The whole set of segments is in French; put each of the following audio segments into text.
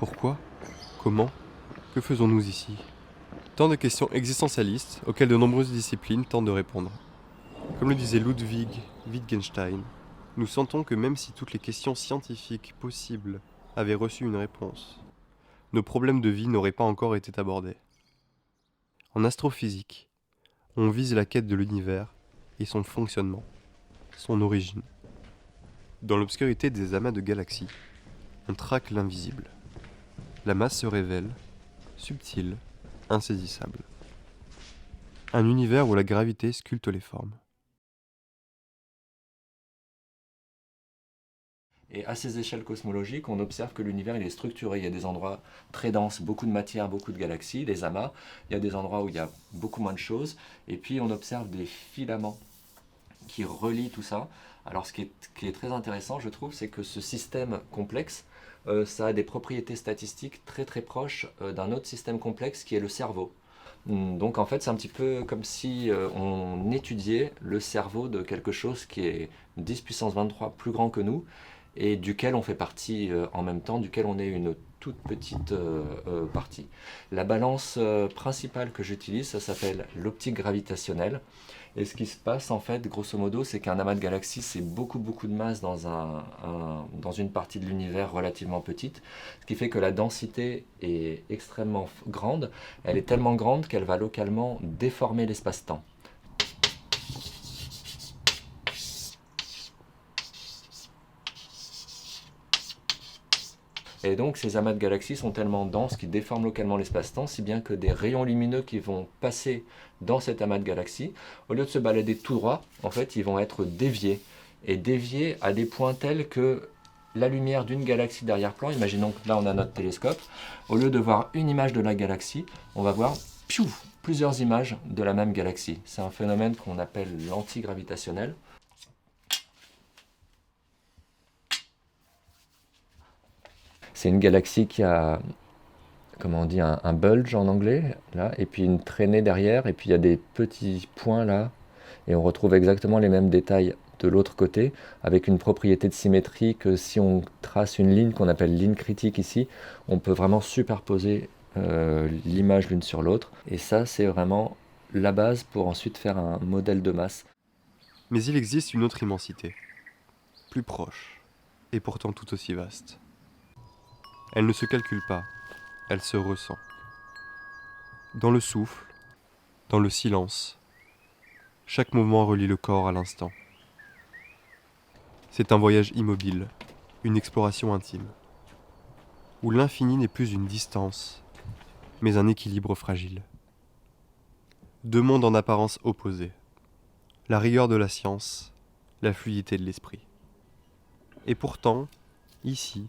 Pourquoi? Comment? Que faisons-nous ici? Tant de questions existentialistes auxquelles de nombreuses disciplines tentent de répondre. Comme le disait Ludwig Wittgenstein, nous sentons que même si toutes les questions scientifiques possibles avaient reçu une réponse, nos problèmes de vie n'auraient pas encore été abordés. En astrophysique, on vise la quête de l'univers et son fonctionnement, son origine. Dans l'obscurité des amas de galaxies, on traque l'invisible. La masse se révèle, subtile, insaisissable. Un univers où la gravité sculpte les formes. Et à ces échelles cosmologiques, on observe que l'univers il est structuré. Il y a des endroits très denses, beaucoup de matière, beaucoup de galaxies, des amas. Il y a des endroits où il y a beaucoup moins de choses. Et puis on observe des filaments qui relient tout ça. Alors ce qui est très intéressant, je trouve, c'est que ce système complexe, ça a des propriétés statistiques très très proches d'un autre système complexe qui est le cerveau. Donc en fait, c'est un petit peu comme si on étudiait le cerveau de quelque chose qui est 10 puissance 23 plus grand que nous et duquel on fait partie en même temps, duquel on est une toute petite partie. La balance principale que j'utilise, ça s'appelle l'optique gravitationnelle. Et ce qui se passe en fait, grosso modo, c'est qu'un amas de galaxies, c'est beaucoup de masse dans une partie de l'univers relativement petite, ce qui fait que la densité est extrêmement grande. Elle est tellement grande qu'elle va localement déformer l'espace-temps. Et donc ces amas de galaxies sont tellement denses qu'ils déforment localement l'espace-temps, si bien que des rayons lumineux qui vont passer dans cet amas de galaxies, au lieu de se balader tout droit, en fait, ils vont être déviés. Et déviés à des points tels que la lumière d'une galaxie d'arrière-plan, imaginons que là on a notre télescope, au lieu de voir une image de la galaxie, on va voir plusieurs images de la même galaxie. C'est un phénomène qu'on appelle l'antigravitationnel. C'est une galaxie qui a, comment on dit, un bulge en anglais, là, et puis une traînée derrière, et puis il y a des petits points là, et on retrouve exactement les mêmes détails de l'autre côté, avec une propriété de symétrie que si on trace une ligne qu'on appelle ligne critique ici, on peut vraiment superposer l'image l'une sur l'autre, et ça c'est vraiment la base pour ensuite faire un modèle de masse. Mais il existe une autre immensité, plus proche, et pourtant tout aussi vaste. Elle ne se calcule pas, elle se ressent. Dans le souffle, dans le silence, chaque mouvement relie le corps à l'instant. C'est un voyage immobile, une exploration intime, où l'infini n'est plus une distance, mais un équilibre fragile. Deux mondes en apparence opposés, la rigueur de la science, la fluidité de l'esprit. Et pourtant, ici,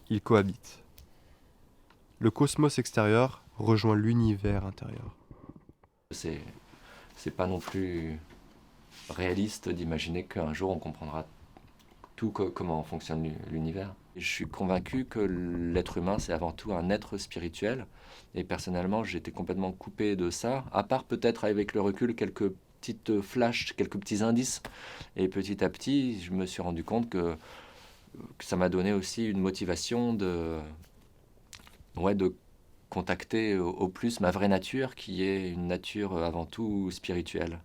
ils cohabitent. Le cosmos extérieur rejoint l'univers intérieur. C'est, c'est pas non plus réaliste d'imaginer qu'un jour on comprendra comment fonctionne l'univers. Je suis convaincu que l'être humain, c'est avant tout un être spirituel. Et personnellement, j'étais complètement coupé de ça, à part peut-être avec le recul quelques petites flashs, quelques petits indices. Et petit à petit, je me suis rendu compte que ça m'a donné aussi une motivation de contacter au plus ma vraie nature, qui est une nature avant tout spirituelle.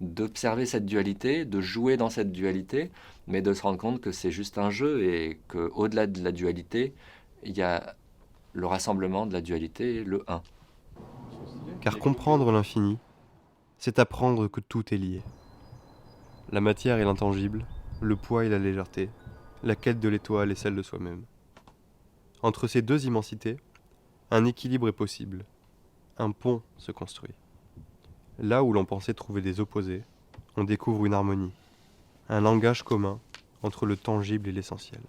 D'observer cette dualité, de jouer dans cette dualité, mais de se rendre compte que c'est juste un jeu et qu'au-delà de la dualité, il y a le rassemblement de la dualité, le un. Car comprendre l'infini, c'est apprendre que tout est lié. La matière et l'intangible, le poids et la légèreté, la quête de l'étoile et celle de soi-même. Entre ces deux immensités, un équilibre est possible. Un pont se construit. Là où l'on pensait trouver des opposés, on découvre une harmonie, un langage commun entre le tangible et l'essentiel.